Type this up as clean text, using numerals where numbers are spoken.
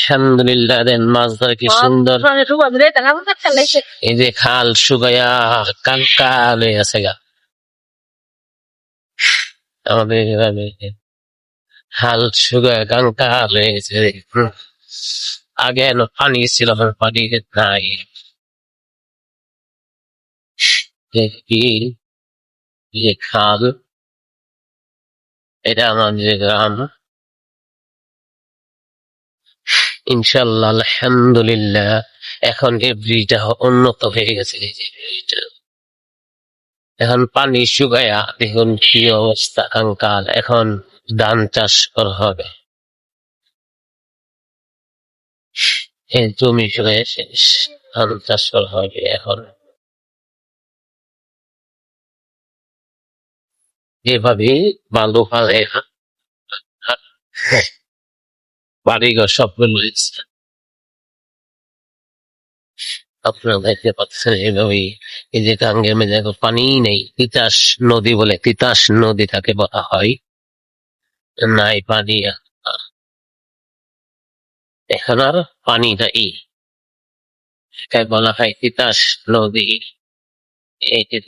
আলহামদুলিল্লাহ দেন মাছ ধরে কি সুন্দর। এই যে খাল শুকাইয়া কাঙ্কাল হয়ে আছে গা আমাদের এভাবে হাল শুকায় কাঙ্কাল হয়েছে। আগে এলো পানি ছিল, এখন পানি নাই। দেখি যে খাল, এটা আমাদের গ্রাম। ইনশাল্লাহ আলহামদুলিল্লাহ এখন এই ব্রিজটা উন্নত হয়ে গেছে। এই যে ব্রিজটা এখন পানি শুকায়া দেখুন কি অবস্থা কাঙ্কাল। এখন ধান চাষ করা হবে, এই জমি শুকায় শেষ, ধান চাষ করা হবে এখন। এভাবে বালু ফালে বাড়িঘর সবগুলো রয়েছে। আপনারা দেখতে পাচ্ছেন এইভাবেই। এই যে গাঙ্গের মধ্যে এখন পানি নেই, তিতাস নদী বলে, তিতাস নদী তাকে বলা হয়। নাই পানি, এখন আর পানি নাই, এটাই বলা হয় তিতাস নদী। এই যে